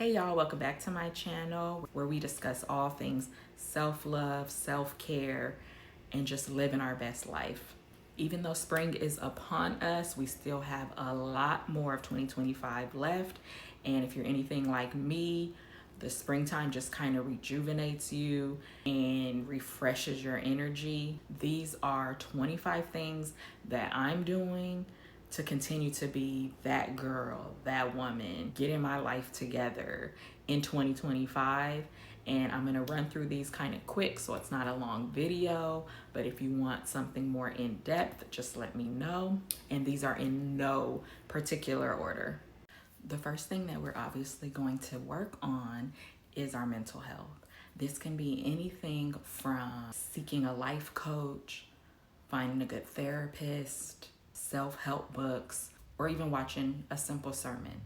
Hey y'all, welcome back to my channel where we discuss all things self-love, self-care, and just living our best life. Even though spring is upon us, we still have a lot more of 2025 left. And if you're anything like me, the springtime just kind of rejuvenates you and refreshes your energy. These are 25 things that I'm doing to continue to be that girl, that woman, getting my life together in 2025. And I'm gonna run through these kind of quick so it's not a long video, but if you want something more in depth, just let me know. And these are in no particular order. The first thing that we're obviously going to work on is our mental health. This can be anything from seeking a life coach, finding a good therapist, self-help books, or even watching a simple sermon.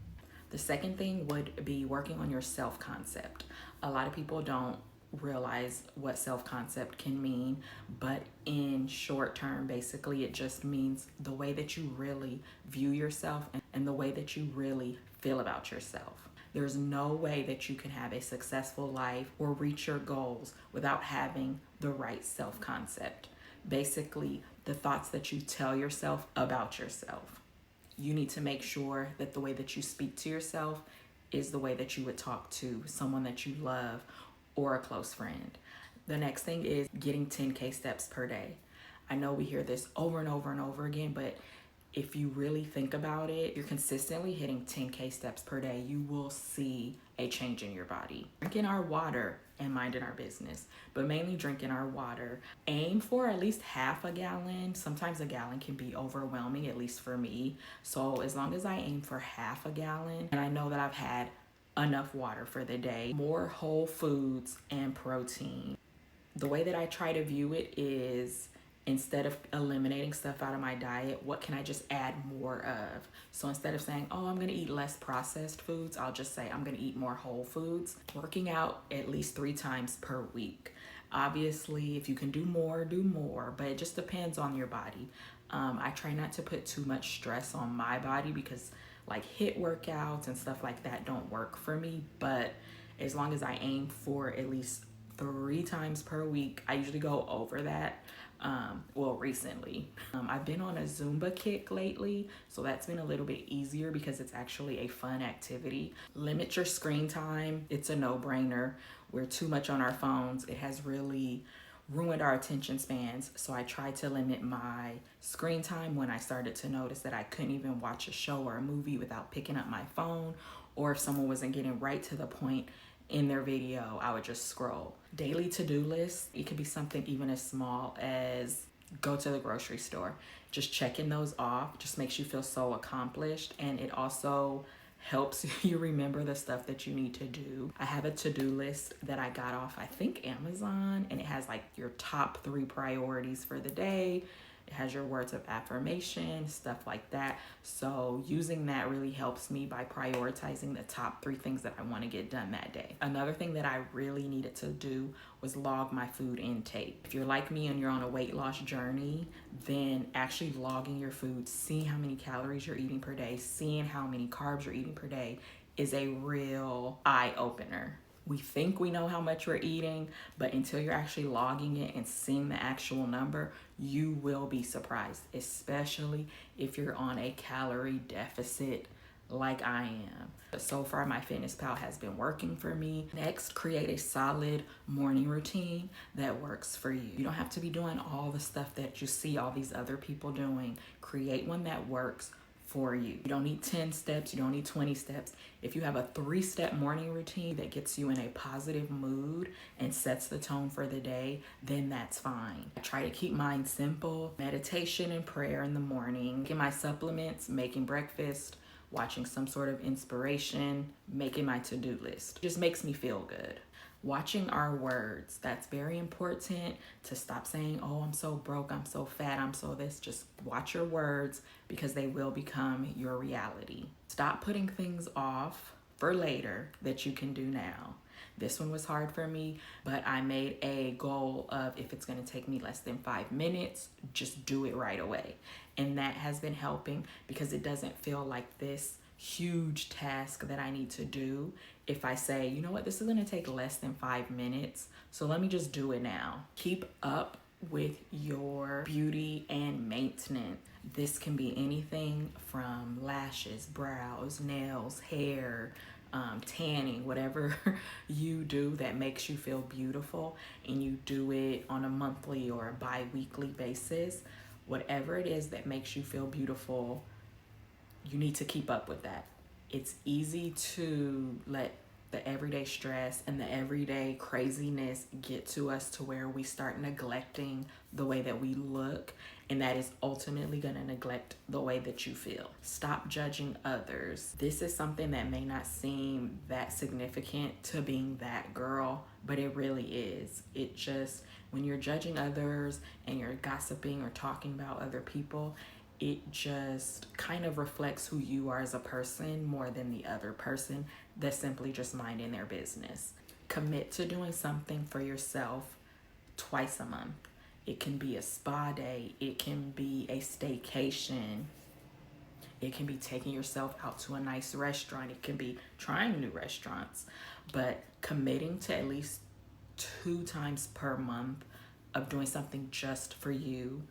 The second thing would be working on your self-concept. A lot of people don't realize what self-concept can mean, but in short term, basically it just means the way that you really view yourself and the way that you really feel about yourself. There's no way that you can have a successful life or reach your goals without having the right self-concept. Basically, the thoughts that you tell yourself about yourself. You need to make sure that the way that you speak to yourself is the way that you would talk to someone that you love or a close friend. The next thing is getting 10K steps per day. I know we hear this over and over and over again, but if you really think about it, you're consistently hitting 10K steps per day, you will see a change in your body. Drinking our water and minding our business, but mainly drinking our water. Aim for at least half a gallon. Sometimes a gallon can be overwhelming, at least for me. So as long as I aim for half a gallon, and I know that I've had enough water for the day, more whole foods and protein. The way that I try to view it is, instead of eliminating stuff out of my diet, what can I just add more of? So instead of saying, oh, I'm gonna eat less processed foods, I'll just say I'm gonna eat more whole foods. Working out at least 3 times per week. Obviously, if you can do more, but it just depends on your body. I try not to put too much stress on my body because like HIIT workouts and stuff like that don't work for me, but as long as I aim for at least 3 times per week, I usually go over that. Recently. I've been on a Zumba kick lately, so that's been a little bit easier because it's actually a fun activity. Limit your screen time. It's a no-brainer. We're too much on our phones. It has really ruined our attention spans, so I tried to limit my screen time when I started to notice that I couldn't even watch a show or a movie without picking up my phone, or if someone wasn't getting right to the point in their video, I would just scroll. Daily to-do list, it could be something even as small as go to the grocery store. Just checking those off just makes you feel so accomplished, and it also helps you remember the stuff that you need to do. I have a to-do list that I got off, I think, Amazon, and it has like your top 3 priorities for the day. It has your words of affirmation, stuff like that. So using that really helps me by prioritizing the top 3 things that I want to get done that day. Another thing that I really needed to do was log my food intake. If you're like me and you're on a weight loss journey, then actually logging your food, seeing how many calories you're eating per day, seeing how many carbs you're eating per day is a real eye-opener. We think we know how much we're eating, but until you're actually logging it and seeing the actual number, you will be surprised, especially if you're on a calorie deficit like I am. So far, my FitnessPal has been working for me. Next, create a solid morning routine that works for you. You don't have to be doing all the stuff that you see all these other people doing. Create one that works for you. You don't need 10 steps, you don't need 20 steps. If you have a 3-step morning routine that gets you in a positive mood and sets the tone for the day, then that's fine. I try to keep mine simple. Meditation and prayer in the morning, getting my supplements, making breakfast, watching some sort of inspiration, making my to-do list. It just makes me feel good. Watching our words, that's very important to stop saying, oh, I'm so broke, I'm so fat, I'm so this. Just watch your words because they will become your reality. Stop putting things off for later that you can do now. This one was hard for me, but I made a goal of, if it's gonna take me less than 5 minutes, just do it right away. And that has been helping because it doesn't feel like this huge task that I need to do if I say, you know what, this is going to take less than 5 minutes, so let me just do it now. Keep up with your beauty and maintenance. This can be anything from lashes, brows, nails, hair, tanning, whatever you do that makes you feel beautiful, and you do it on a monthly or a bi-weekly basis. Whatever it is that makes you feel beautiful, you need to keep up with that. It's easy to let the everyday stress and the everyday craziness get to us to where we start neglecting the way that we look, and that is ultimately going to neglect the way that you feel. Stop judging others. This is something that may not seem that significant to being that girl, but it really is. It just, when you're judging others and you're gossiping or talking about other people, it just kind of reflects who you are as a person more than the other person that's simply just minding their business. Commit to doing something for yourself twice a month. It can be a spa day, it can be a staycation, it can be taking yourself out to a nice restaurant, it can be trying new restaurants, but committing to at least 2 times per month of doing something just for you,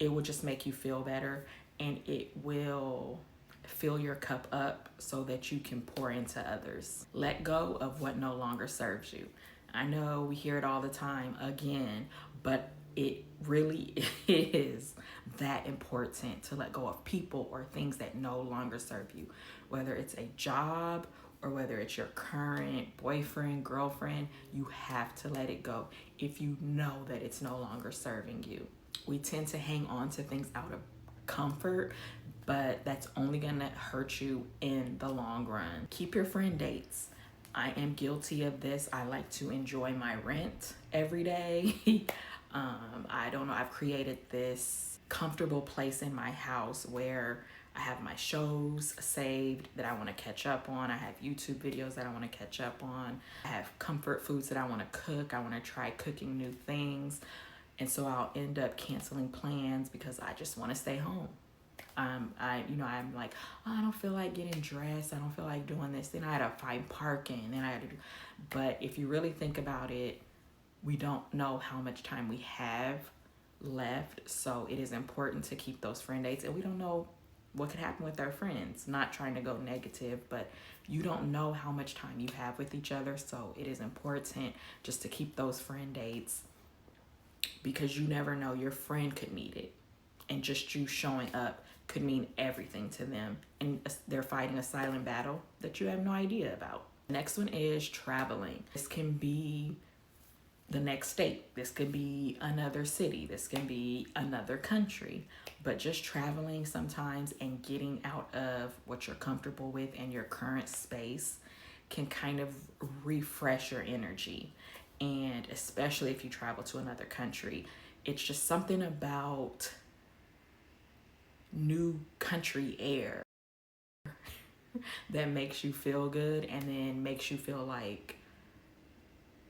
it will just make you feel better, and it will fill your cup up so that you can pour into others. Let go of what no longer serves you. I know we hear it all the time again, but it really is that important to let go of people or things that no longer serve you, whether it's a job or whether it's your current boyfriend, girlfriend. You have to let it go if you know that it's no longer serving you. We tend to hang on to things out of comfort, but that's only gonna hurt you in the long run. Keep your friend dates. I am guilty of this. I like to enjoy my rent every day. I don't know, I've created this comfortable place in my house where I have my shows saved that I want to catch up on. I have YouTube videos that I want to catch up on. I have comfort foods that I want to cook. I want to try cooking new things. And so I'll end up canceling plans because I just want to stay home. I'm like, oh, I don't feel like getting dressed. I don't feel like doing this. Then I had to find parking. Then I had to do. But if you really think about it, we don't know how much time we have left. So it is important to keep those friend dates. And we don't know what could happen with our friends. Not trying to go negative, but you don't know how much time you have with each other. So it is important just to keep those friend dates, because you never know, your friend could need it, and just you showing up could mean everything to them, and they're fighting a silent battle that you have no idea about. Next one is traveling. This can be the next state, this could be another city, this can be another country, but just traveling sometimes and getting out of what you're comfortable with and your current space can kind of refresh your energy. And especially if you travel to another country, it's just something about new country air that makes you feel good, and then makes you feel like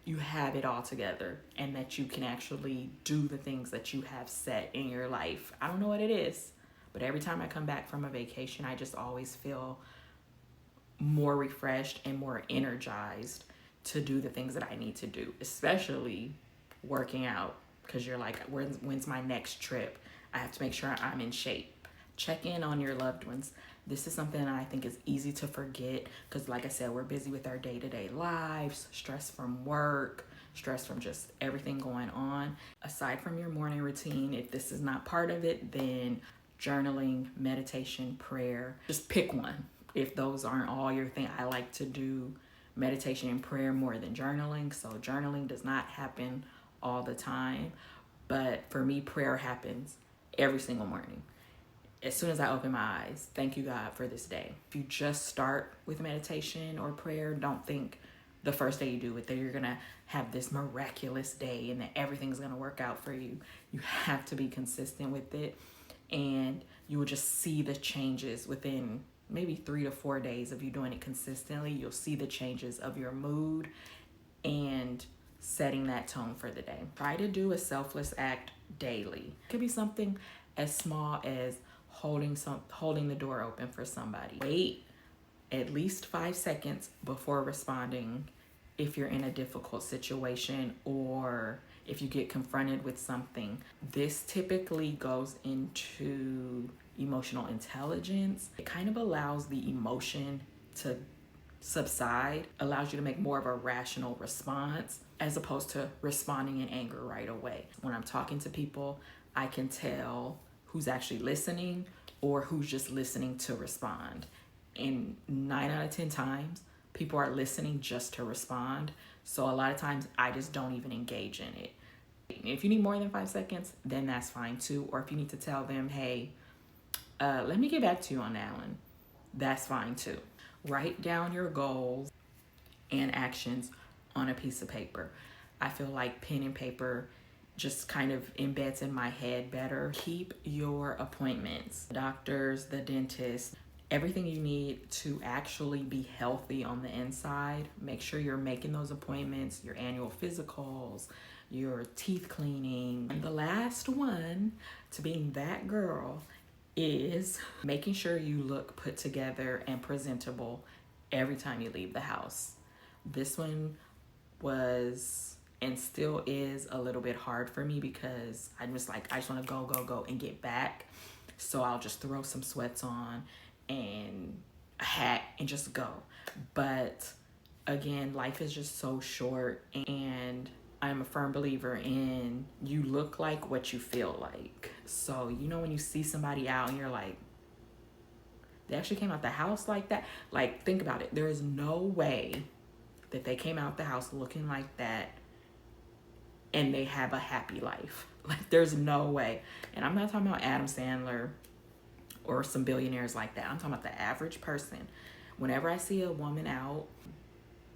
you have it all together and that you can actually do the things that you have set in your life. I don't know what it is, but every time I come back from a vacation, I just always feel more refreshed and more energized to do the things that I need to do, especially working out, because you're like, when's my next trip? I have to make sure I'm in shape. Check in on your loved ones. This is something that I think is easy to forget because, like I said, we're busy with our day-to-day lives, stress from work, stress from just everything going on. Aside from your morning routine, if this is not part of it, then journaling, meditation, prayer, just pick one. If those aren't all your thing, I like to do meditation and prayer more than journaling. So journaling does not happen all the time, but for me, prayer happens every single morning. As soon as I open my eyes, thank you, God, for this day. If you just start with meditation or prayer, don't think the first day you do it that you're gonna have this miraculous day and that everything's gonna work out for you. You have to be consistent with it, and you will just see the changes within maybe 3 to 4 days of you doing it consistently. You'll see the changes of your mood and setting that tone for the day. Try to do a selfless act daily. It could be something as small as holding the door open for somebody. Wait at least 5 seconds before responding if you're in a difficult situation or if you get confronted with something. This typically goes into emotional intelligence. It kind of allows the emotion to subside, allows you to make more of a rational response as opposed to responding in anger right away. When I'm talking to people, I can tell who's actually listening or who's just listening to respond. And 9 out of 10 times, people are listening just to respond. So a lot of times I just don't even engage in it. If you need more than 5 seconds, then that's fine too. Or if you need to tell them, hey, let me get back to you on that one, that's fine too. Write down your goals and actions on a piece of paper. I feel like pen and paper just kind of embeds in my head better. Keep your appointments, doctors, the dentist, everything you need to actually be healthy on the inside. Make sure you're making those appointments, your annual physicals, your teeth cleaning. And the last one to being that girl is making sure you look put together and presentable every time you leave the house. This one was and still is a little bit hard for me because I'm just like, I just want to go and get back. So I'll just throw some sweats on and a hat and just go. But again, life is just so short, and I'm a firm believer in you look like what you feel like. So, you know, when you see somebody out and you're like, they actually came out the house like that. Like, think about it. There is no way that they came out the house looking like that and they have a happy life. Like, there's no way. And I'm not talking about Adam Sandler or some billionaires like that. I'm talking about the average person. Whenever I see a woman out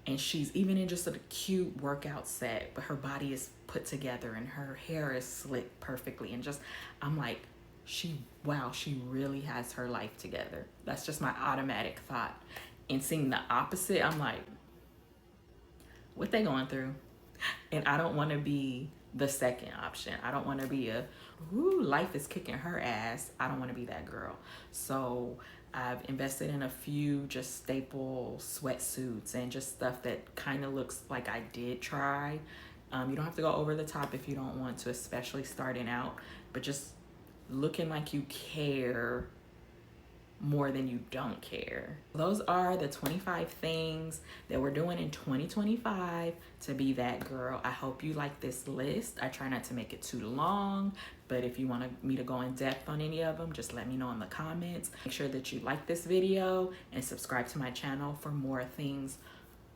and she's even in just a cute workout set, but her body is put together and her hair is slicked perfectly, and just, I'm like, she really has her life together. That's just my automatic thought. And seeing the opposite, I'm like, what they going through? And I don't want to be the second option. I don't want to be life is kicking her ass. I don't want to be that girl. So I've invested in a few just staple sweatsuits and just stuff that kind of looks like I did try. You don't have to go over the top if you don't want to, especially starting out, but just looking like you care more than you don't care. Those are the 25 things that we're doing in 2025 to be that girl. I hope you like this list. I try not to make it too long, but if you want me to go in depth on any of them, just let me know in the comments. Make sure that you like this video and subscribe to my channel for more things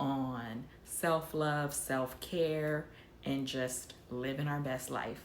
on self-love, self-care, and just living our best life.